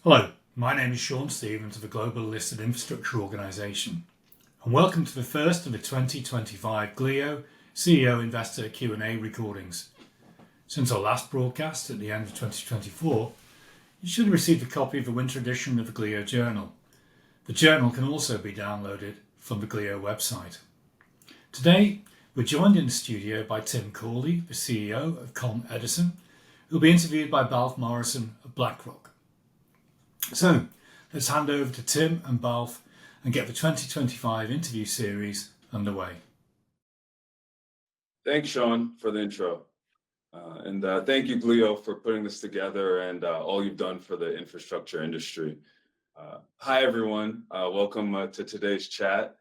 Hello, my name is Sean Stevens of a global listed infrastructure organisation, and welcome to the first of the 2025 GLIO CEO Investor Q&A recordings. Since our last broadcast at the end of 2024, you should have received a copy of the winter edition of the GLIO Journal. The journal can also be downloaded from the GLIO website. Today, we're joined in the studio by Tim Cawley, the CEO of Edison, who will be interviewed by Balfe Morrison of BlackRock. So, let's hand over to Tim and Balfe and get the 2025 interview series underway. Thanks, Sean, for the intro. And thank you, GLIO, for putting this together and all you've done for the infrastructure industry. Hi, everyone. Welcome to today's chat.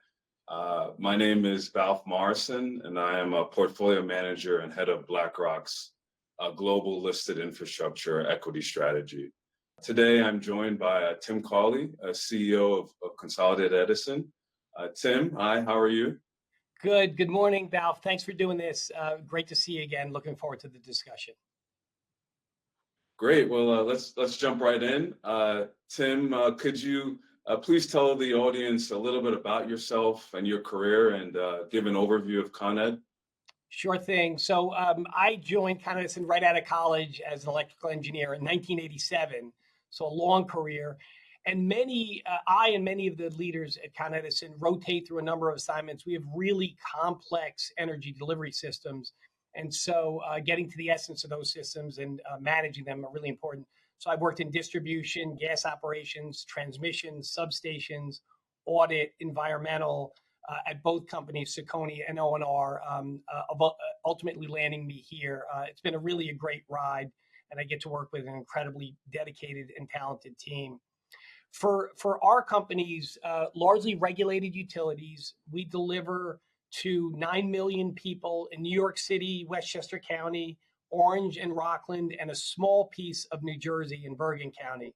My name is Balfe Morrison, and I am a portfolio manager and head of BlackRock's global listed infrastructure equity strategy. Today, I'm joined by Tim Cawley, CEO of Consolidated Edison. Tim, hi, how are you? Good morning, Balfe. Thanks for doing this. Great to see you again. Looking forward to the discussion. Great. Well, let's jump right in. Tim, could you please tell the audience a little bit about yourself and your career and give an overview of Con Ed? Sure thing. So I joined Con Edison right out of college as an electrical engineer in 1987. So a long career. And I and many of the leaders at Con Edison rotate through a number of assignments. We have really complex energy delivery systems. And so getting to the essence of those systems and managing them are really important. So I've worked in distribution, gas operations, transmission, substations, audit, environmental, at both companies, CECONY and O&R, ultimately landing me here. It's been a great ride, and I get to work with an incredibly dedicated and talented team. For our companies, largely regulated utilities, we deliver to 9 million people in New York City, Westchester County, Orange and Rockland, and a small piece of New Jersey in Bergen County.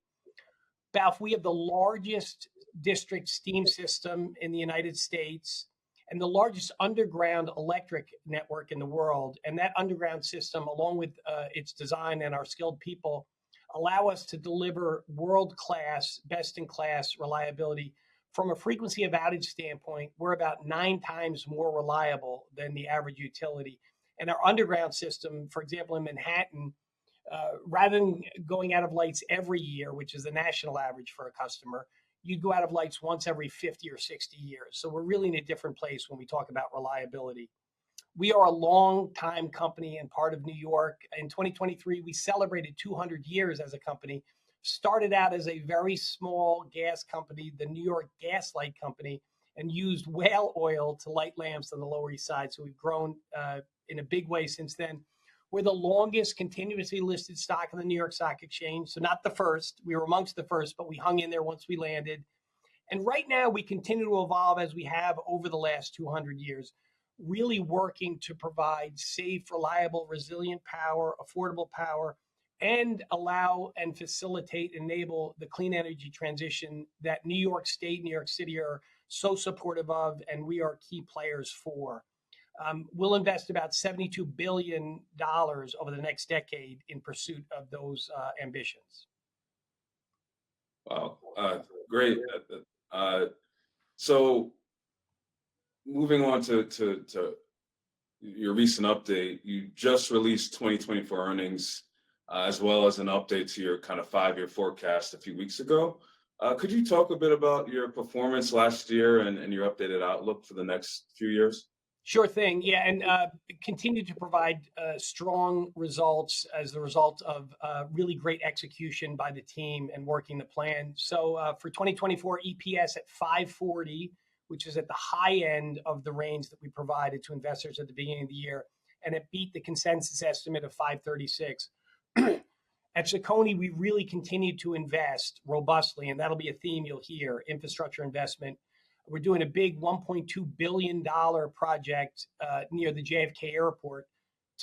Balfe, we have the largest district steam system in the United States and the largest underground electric network in the world. And that underground system, along with its design and our skilled people, allow us to deliver world-class, best-in-class reliability. From a frequency of outage standpoint, we're about 9 times more reliable than the average utility. And our underground system, for example, in Manhattan, rather than going out of lights every year, which is the national average for a customer, you'd go out of lights once every 50 or 60 years. So we're really in a different place when we talk about reliability. We are a long-time company and part of New York. In 2023, we celebrated 200 years as a company. Started out as a very small gas company, the New York Gas Light Company, and used whale oil to light lamps on the Lower East Side. So we've grown in a big way since then. We're the longest continuously listed stock on the New York Stock Exchange. So not the first. We were amongst the first, but we hung in there once we landed. And right now, we continue to evolve as we have over the last 200 years, really working to provide safe, reliable, resilient power, affordable power, and allow and facilitate, enable the clean energy transition that New York State, New York City are so supportive of, and we are key players for. We'll invest about $72 billion over the next decade in pursuit of those ambitions. Wow, great. So moving on to your recent update, you just released 2024 earnings, as well as an update to your kind of 5-year forecast a few weeks ago. Could you talk a bit about your performance last year and your updated outlook for the next few years? Sure thing. Yeah, and continue to provide strong results as the result of really great execution by the team and working the plan. So for 2024, EPS at $5.40, which is at the high end of the range that we provided to investors at the beginning of the year, and it beat the consensus estimate of $5.36. At CECONY, we really continue to invest robustly, and that'll be a theme you'll hear, infrastructure investment. We're doing a big $1.2 billion project near the JFK airport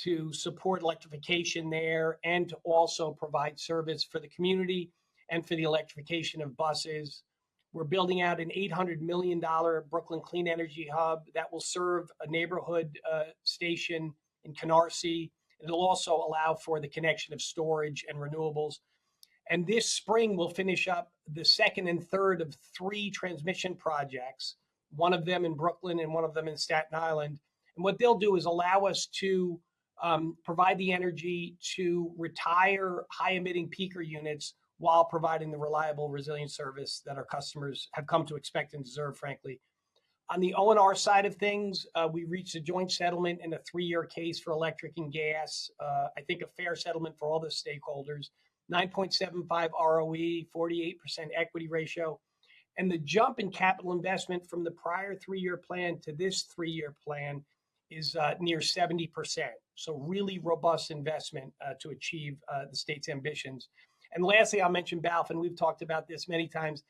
to support electrification there and to also provide service for the community and for the electrification of buses. We're building out an $800 million Brooklyn Clean Energy Hub that will serve a neighborhood station in Canarsie. It'll also allow for the connection of storage and renewables. And this spring, we'll finish up the second and third of 3 transmission projects, one of them in Brooklyn and one of them in Staten Island. And what they'll do is allow us to provide the energy to retire high-emitting peaker units while providing the reliable, resilient service that our customers have come to expect and deserve, frankly. On the O&R side of things, we reached a joint settlement in a 3-year case for electric and gas. I think a fair settlement for all the stakeholders. 9.75 ROE, 48% equity ratio. And the jump in capital investment from the prior 3-year plan to this 3-year plan is near 70%. So really robust investment to achieve the state's ambitions. And lastly, I'll mention Balfe, and we've talked about this many times.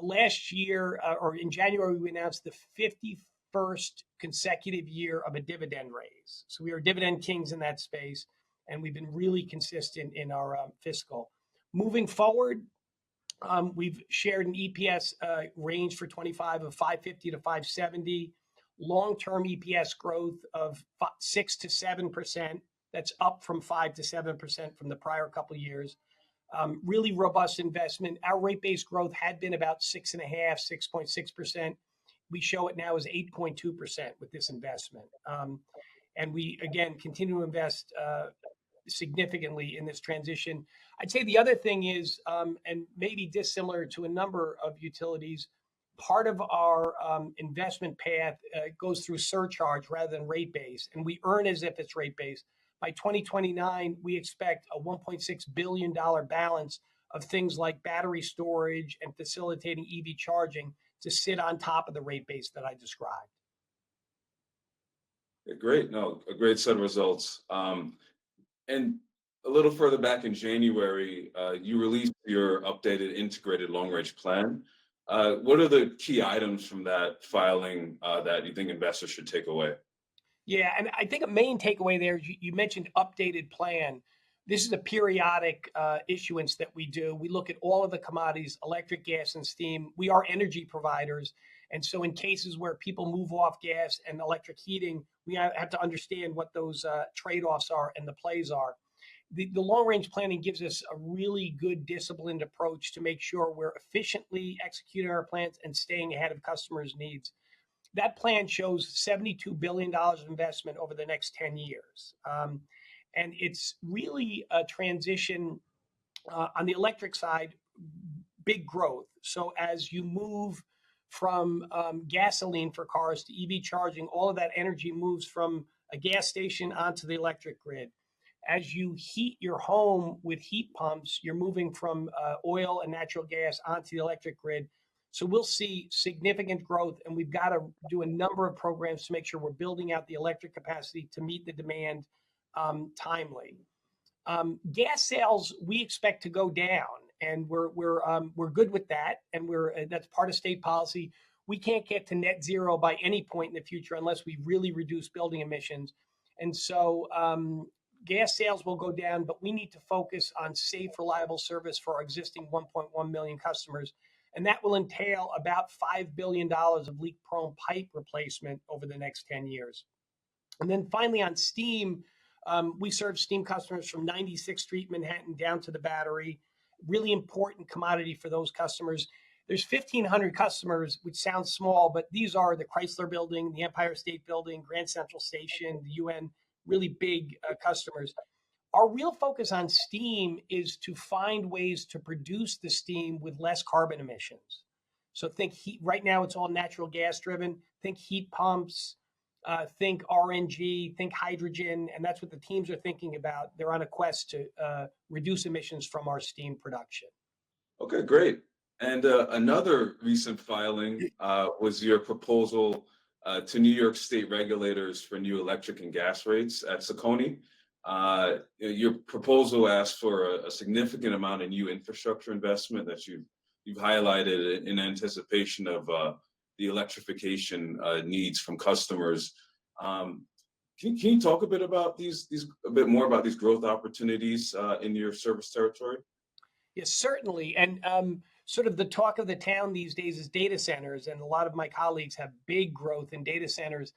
Last year, or in January, we announced the 51st consecutive year of a dividend raise. So we are dividend kings in that space, and we've been really consistent in our fiscal. Moving forward, we've shared an EPS range for 25 of 550 to 570, long-term EPS growth of 6 to 7%. That's up from 5 to 7% from the prior couple of years. Really robust investment. Our rate base growth had been about 6.5, 6.6%. We show it now as 8.2% with this investment. And we, again, continue to invest significantly in this transition. I'd say the other thing is, and maybe dissimilar to a number of utilities, part of our investment path goes through surcharge rather than rate base, and we earn as if it's rate base. By 2029, we expect a $1.6 billion balance of things like battery storage and facilitating EV charging to sit on top of the rate base that I described. Great. No, a great set of results. And a little further back in January, you released your updated integrated long-range plan. What are the key items from that filing that you think investors should take away? Yeah, and I think a main takeaway there, you mentioned updated plan. This is a periodic issuance that we do. We look at all of the commodities, electric, gas, and steam. We are energy providers. And so in cases where people move off gas and electric heating, we have to understand what those trade-offs are and the plays are. The long-range planning gives us a really good disciplined approach to make sure we're efficiently executing our plans and staying ahead of customers' needs. That plan shows $72 billion of investment over the next 10 years. And it's really a transition on the electric side, big growth. So as you move from gasoline for cars to EV charging, all of that energy moves from a gas station onto the electric grid. As you heat your home with heat pumps, you're moving from oil and natural gas onto the electric grid. So we'll see significant growth, and we've got to do a number of programs to make sure we're building out the electric capacity to meet the demand timely. Gas sales, we expect to go down, and we're good with that, and that's part of state policy. We can't get to net zero by any point in the future unless we really reduce building emissions. And so gas sales will go down, but we need to focus on safe, reliable service for our existing 1.1 million customers. And that will entail about $5 billion of leak-prone pipe replacement over the next 10 years. And then finally on steam, we serve steam customers from 96th Street, Manhattan, down to the Battery. Really important commodity for those customers. There's 1,500 customers, which sounds small, but these are the Chrysler Building, the Empire State Building, Grand Central Station, the UN, really big customers. Our real focus on steam is to find ways to produce the steam with less carbon emissions. So think heat. Right now, it's all natural gas driven. Think heat pumps, think RNG, think hydrogen, and that's what the teams are thinking about. They're on a quest to reduce emissions from our steam production. Okay, great. And another recent filing was your proposal to New York State regulators for new electric and gas rates at CECONY. Your proposal asks for a significant amount of new infrastructure investment that you've highlighted in anticipation of the electrification needs from customers. Can you talk a bit about a bit more about these growth opportunities in your service territory? Yes, certainly. And sort of the talk of the town these days is data centers, and a lot of my colleagues have big growth in data centers.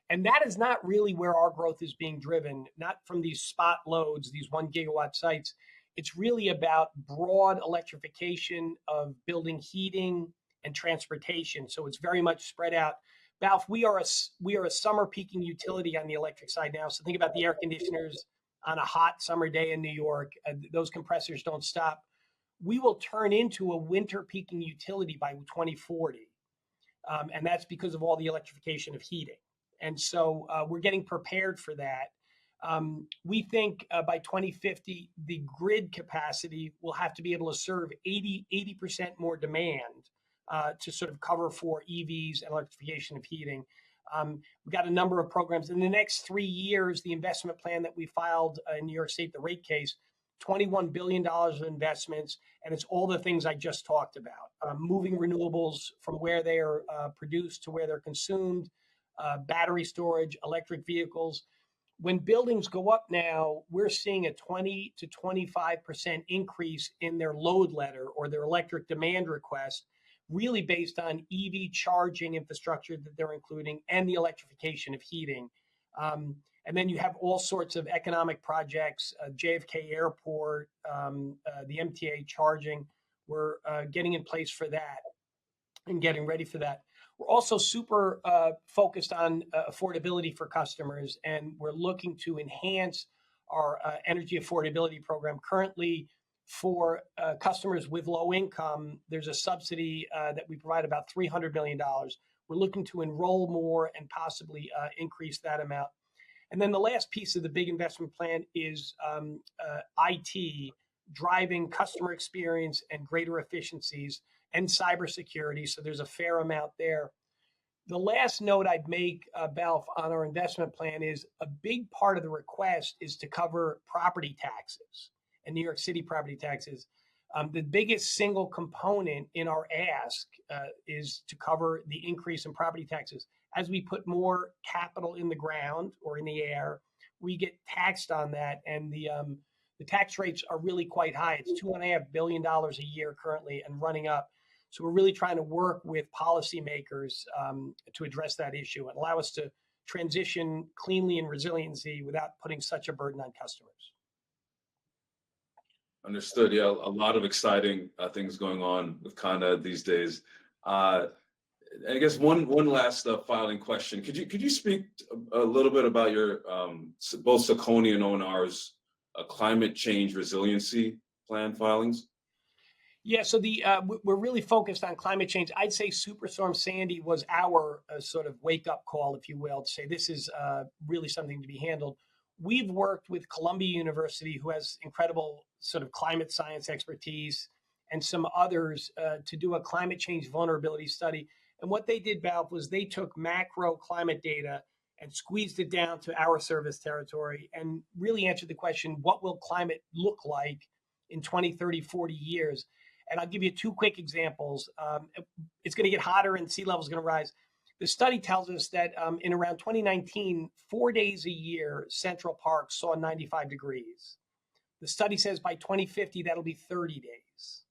And that is not really where our growth is being driven, not from these spot loads, these 1 gigawatt sites. It's really about broad electrification of building heating and transportation. So it's very much spread out. Balfe, we are a summer peaking utility on the electric side now. So think about the air conditioners on a hot summer day in New York. Those compressors don't stop. We will turn into a winter peaking utility by 2040. And that's because of all the electrification of heating. And so we're getting prepared for that. We think by 2050, the grid capacity will have to be able to serve 80% more demand to sort of cover for EVs and electrification of heating. We've got a number of programs. In the next 3 years, the investment plan that we filed in New York State, the rate case, $21 billion of investments, and it's all the things I just talked about. Moving renewables from where they are produced to where they're consumed, battery storage, electric vehicles. When buildings go up now, we're seeing a 20 to 25% increase in their load letter or their electric demand request, really based on EV charging infrastructure that they're including and the electrification of heating. And then you have all sorts of economic projects, JFK Airport, the MTA charging. We're getting in place for that and getting ready for that. We're also super focused on affordability for customers, and we're looking to enhance our Energy Affordability Program. Currently, for customers with low income, there's a subsidy that we provide about $300 million. We're looking to enroll more and possibly increase that amount. And then the last piece of the big investment plan is IT, driving customer experience and greater efficiencies, and cybersecurity. So there's a fair amount there. The last note I'd make, Balfe, on our investment plan is a big part of the request is to cover property taxes and New York City property taxes. The biggest single component in our ask is to cover the increase in property taxes. As we put more capital in the ground or in the air, we get taxed on that, and the tax rates are really quite high. It's $2.5 billion a year currently and running up. So we're really trying to work with policymakers to address that issue and allow us to transition cleanly and resiliency without putting such a burden on customers. Understood. Yeah, a lot of exciting things going on with Con Ed these days. I guess one last filing question. Could you speak a little bit about your both CECONY and ONR's climate change resiliency plan filings? Yeah, so we're really focused on climate change. I'd say Superstorm Sandy was our sort of wake-up call, if you will, to say this is really something to be handled. We've worked with Columbia University, who has incredible sort of climate science expertise, and some others to do a climate change vulnerability study. And what they did, Balfe, was they took macro climate data and squeezed it down to our service territory and really answered the question, what will climate look like in 20, 30, 40 years? And I'll give you two quick examples. It's going to get hotter and sea level is going to rise. The study tells us that in around 2019, 4 days a year, Central Park saw 95 degrees. The study says by 2050, that'll be 30 days.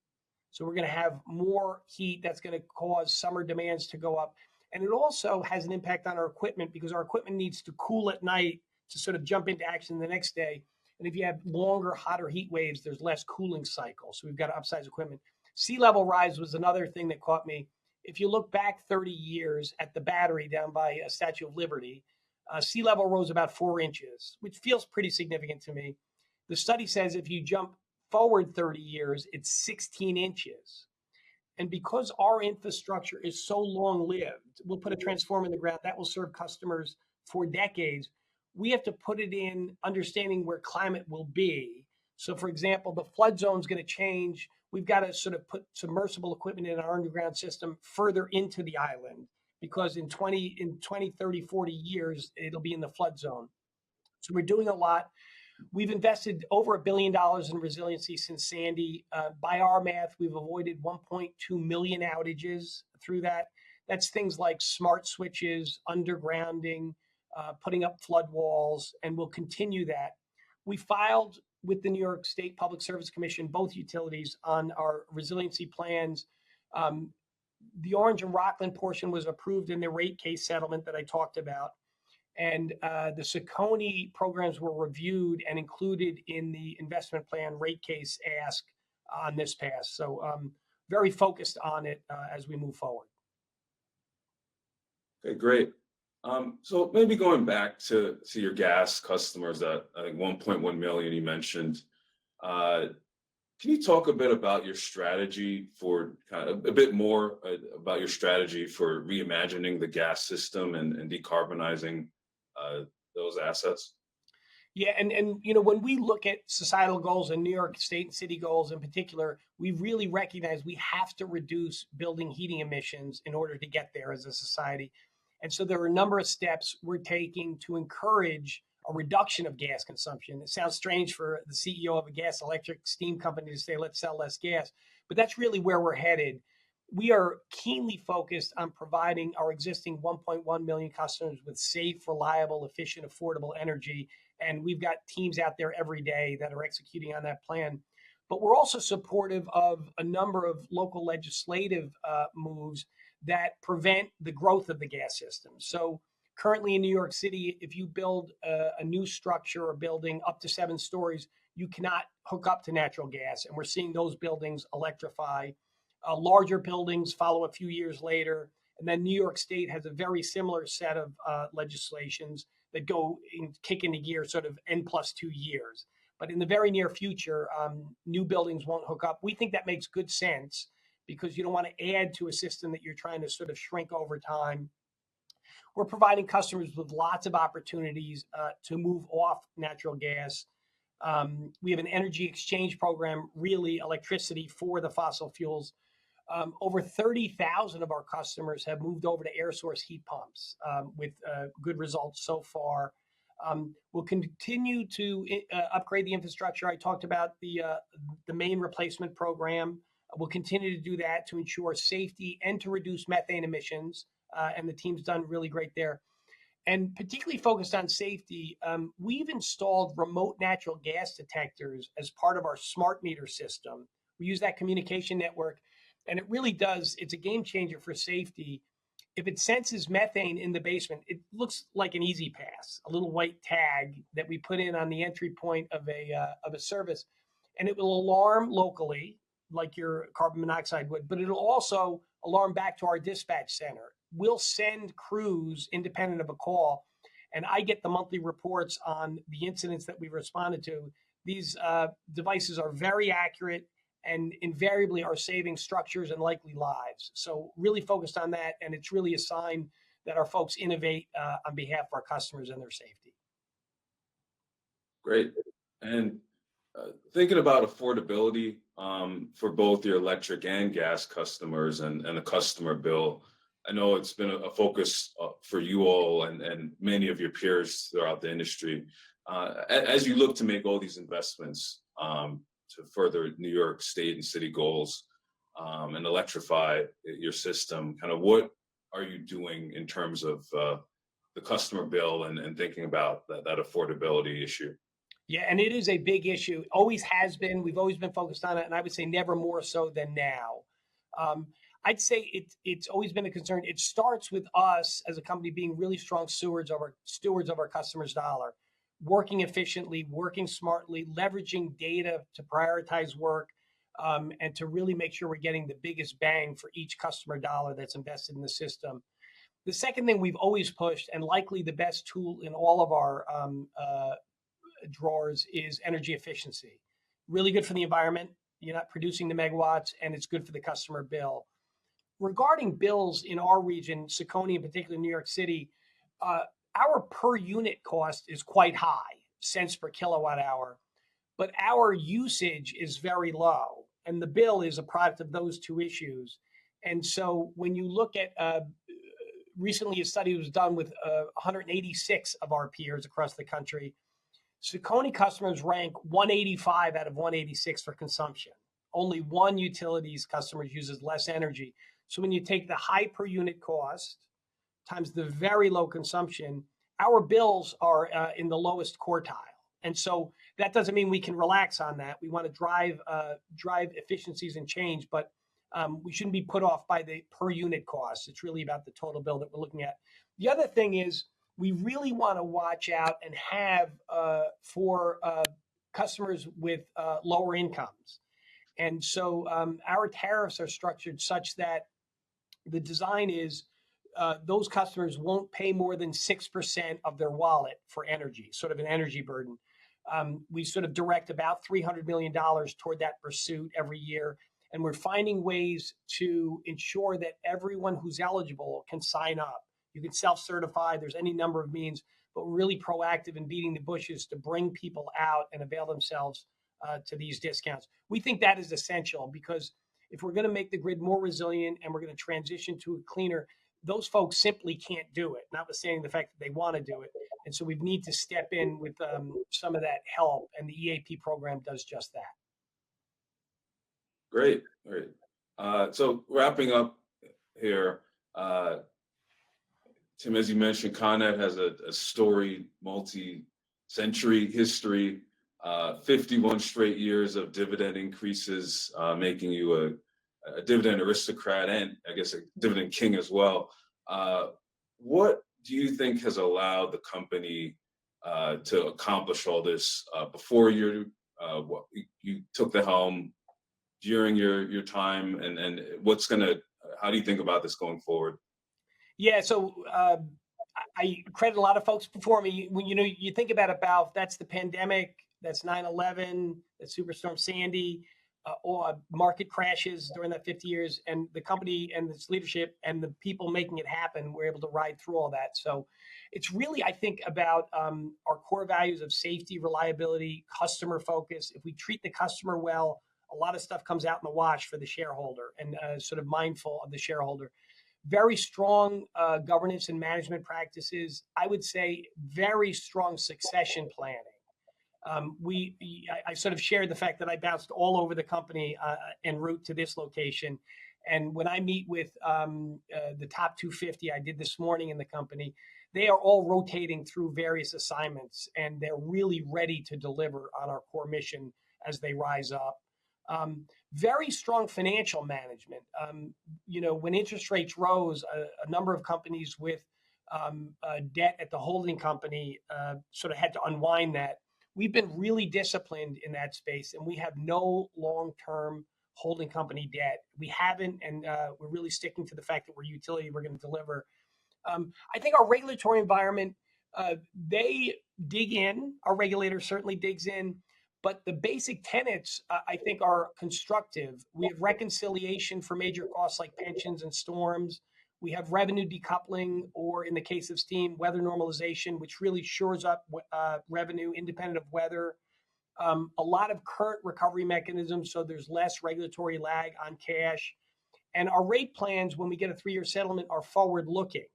So we're going to have more heat that's going to cause summer demands to go up. And it also has an impact on our equipment because our equipment needs to cool at night to sort of jump into action the next day. And if you have longer, hotter heat waves, there's less cooling cycle. So we've got to upsize equipment. Sea level rise was another thing that caught me. If you look back 30 years at the Battery down by Statue of Liberty, sea level rose about 4 inches, which feels pretty significant to me. The study says if you jump forward 30 years, it's 16 inches. And because our infrastructure is so long-lived, we'll put a transformer in the ground that will serve customers for decades. We have to put it in understanding where climate will be. So, for example, the flood zone is going to change. We've got to sort of put submersible equipment in our underground system further into the island because in 20, 30, 40 years, it'll be in the flood zone. So we're doing a lot. We've invested over $1 billion in resiliency since Sandy. By our math, we've avoided 1.2 million outages through that. That's things like smart switches, undergrounding, putting up flood walls, and we'll continue that. We filed with the New York State Public Service Commission, both utilities, on our resiliency plans. The Orange and Rockland portion was approved in the rate case settlement that I talked about. And the CECONY programs were reviewed and included in the investment plan rate case ask on this pass. So very focused on it as we move forward. Okay, great. So maybe going back to your gas customers at I think 1.1 million you mentioned. Can you talk a bit about your strategy for kind of a bit more about your strategy for reimagining the gas system and decarbonizing those assets? Yeah, and you know, when we look at societal goals and New York State and city goals in particular, we really recognize we have to reduce building heating emissions in order to get there as a society. And so there are a number of steps we're taking to encourage a reduction of gas consumption. It sounds strange for the CEO of a gas electric steam company to say, let's sell less gas, but that's really where we're headed. We are keenly focused on providing our existing 1.1 million customers with safe, reliable, efficient, affordable energy. And we've got teams out there every day that are executing on that plan. But we're also supportive of a number of local legislative moves that prevent the growth of the gas system. So currently in New York City, if you build a new structure or building up to 7 stories, you cannot hook up to natural gas. And we're seeing those buildings electrify. Larger buildings follow a few years later. And then New York State has a very similar set of legislations that kick into gear sort of N+2 years. But in the very near future, new buildings won't hook up. We think that makes good sense because you don't want to add to a system that you're trying to sort of shrink over time. We're providing customers with lots of opportunities to move off natural gas. We have an energy exchange program, really electricity for the fossil fuels. Over 30,000 of our customers have moved over to air source heat pumps with good results so far. We'll continue to upgrade the infrastructure. I talked about the main replacement program. We'll continue to do that to ensure safety and to reduce methane emissions. And the team's done really great there. And particularly focused on safety, we've installed remote natural gas detectors as part of our smart meter system. We use that communication network, and it really does. It's a game changer for safety. If it senses methane in the basement, it looks like an easy pass, a little white tag that we put in on the entry point of a service, and it will alarm locally, like your carbon monoxide would, but it'll also alarm back to our dispatch center. We'll send crews independent of a call, and I get the monthly reports on the incidents that we've responded to. These devices are very accurate and invariably are saving structures and likely lives. So really focused on that, and it's really a sign that our folks innovate on behalf of our customers and their safety. Great. And thinking about affordability for both your electric and gas customers and the customer bill, I know it's been a focus for you all and many of your peers throughout the industry. As you look to make all these investments to further New York State and city goals and electrify your system, kind of what are you doing in terms of the customer bill and thinking about that affordability issue? Yeah, and it is a big issue. Always has been. We've always been focused on it, and I would say never more so than now. I'd say it's always been a concern. It starts with us as a company being really strong stewards of our customers' dollar, working efficiently, working smartly, leveraging data to prioritize work, and to really make sure we're getting the biggest bang for each customer dollar that's invested in the system. The second thing we've always pushed, and likely the best tool in all of our drawers, is energy efficiency. Really good for the environment. You're not producing the megawatts, and it's good for the customer bill. Regarding bills in our region, CECONY in particular, New York City, our per unit cost is quite high, cents per kilowatt hour, but our usage is very low. And the bill is a product of those two issues. And so when you look at recently a study was done with 186 of our peers across the country, CECONY customers rank 185 out of 186 for consumption. Only one utilities customers uses less energy. So when you take the high per unit cost times the very low consumption, our bills are in the lowest quartile. And so that doesn't mean we can relax on that. We want to drive efficiencies and change, but we shouldn't be put off by the per unit cost. It's really about the total bill that we're looking at. The other thing is we really want to watch out and have for customers with lower incomes. And so our tariffs are structured such that the design is those customers won't pay more than 6% of their wallet for energy, sort of an energy burden. We sort of direct about $300 million toward that pursuit every year. And we're finding ways to ensure that everyone who's eligible can sign up. You can self-certify. There's any number of means, but we're really proactive in beating the bushes to bring people out and avail themselves to these discounts. We think that is essential because if we're going to make the grid more resilient and we're going to transition to a cleaner, those folks simply can't do it, notwithstanding the fact that they want to do it. And so we need to step in with some of that help, and the EAP program does just that. Great. So wrapping up here, Tim, as you mentioned, Con Ed has a storied multi-century history, 51 straight years of dividend increases, making you a dividend aristocrat and I guess a dividend king as well. What do you think has allowed the company to accomplish all this before you took the helm, during your time, and how do you think about this going forward? Yeah, so I credit a lot of folks before me. When you think about it, Balfe, that's the pandemic, that's 9/11, that's Superstorm Sandy, or market crashes during that 50 years, and the company and its leadership and the people making it happen were able to ride through all that. So it's really, I think, about our core values of safety, reliability, customer focus. If we treat the customer well, a lot of stuff comes out in the wash for the shareholder, and sort of mindful of the shareholder. Very strong governance and management practices. I would say very strong succession planning. I sort of shared the fact that I bounced all over the company en route to this location. And when I meet with the top 250 I did this morning in the company, they are all rotating through various assignments, and they're really ready to deliver on our core mission as they rise up. Very strong financial management. When interest rates rose, a number of companies with debt at the holding company sort of had to unwind that. We've been really disciplined in that space, and we have no long-term holding company debt. We haven't, and we're really sticking to the fact that we're utility, we're going to deliver. I think our regulatory environment, they dig in. Our regulator certainly digs in. But the basic tenets, I think, are constructive. We have reconciliation for major costs like pensions and storms. We have revenue decoupling, or in the case of steam, weather normalization, which really shores up revenue independent of weather. A lot of current recovery mechanisms, so there's less regulatory lag on cash. And our rate plans, when we get a 3-year settlement, are forward-looking.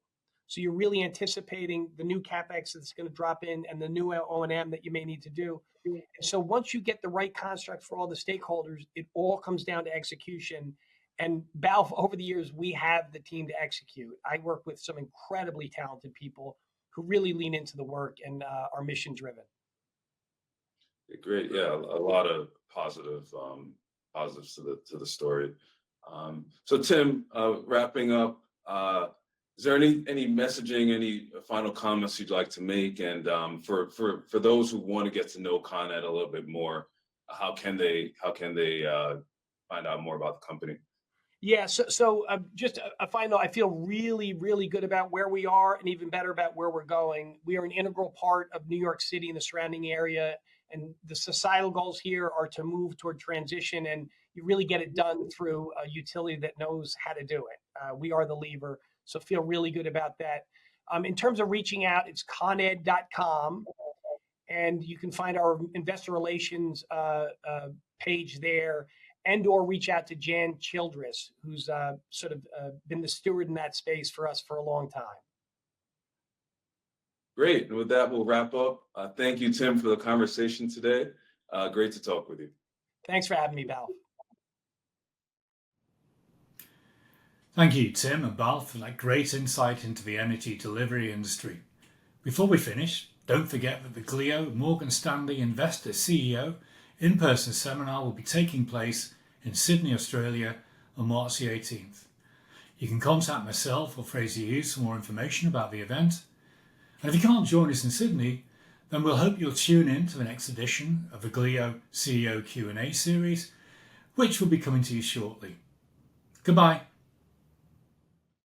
So you're really anticipating the new CapEx that's going to drop in and the new O&M that you may need to do. And so once you get the right construct for all the stakeholders, it all comes down to execution. And Balfe, over the years, we have the team to execute. I work with some incredibly talented people who really lean into the work and are mission driven. Great, yeah, a lot of positives to the story. So Tim, wrapping up, is there any messaging, any final comments you'd like to make? And for those who want to get to know Con Ed a little bit more, how can they find out more about the company? Yeah, so just a final, I feel really, really good about where we are and even better about where we're going. We are an integral part of New York City and the surrounding area. And the societal goals here are to move toward transition. And you really get it done through a utility that knows how to do it. We are the lever. So feel really good about that. In terms of reaching out, it's coned.com. And you can find our investor relations page there, and or reach out to Jan Childress, who's sort of been the steward in that space for us for a long time. Great. And with that, we'll wrap up. Thank you, Tim, for the conversation today. Great to talk with you. Thanks for having me, Balfe. Thank you, Tim and Balfe, for that great insight into the energy delivery industry. Before we finish, don't forget that the GLIO Morgan Stanley Investor CEO in-person seminar will be taking place in Sydney, Australia on March the 18th. You can contact myself or Fraser Hughes for more information about the event. And if you can't join us in Sydney, then we'll hope you'll tune in to the next edition of the GLIO CEO Q&A series, which will be coming to you shortly. Goodbye.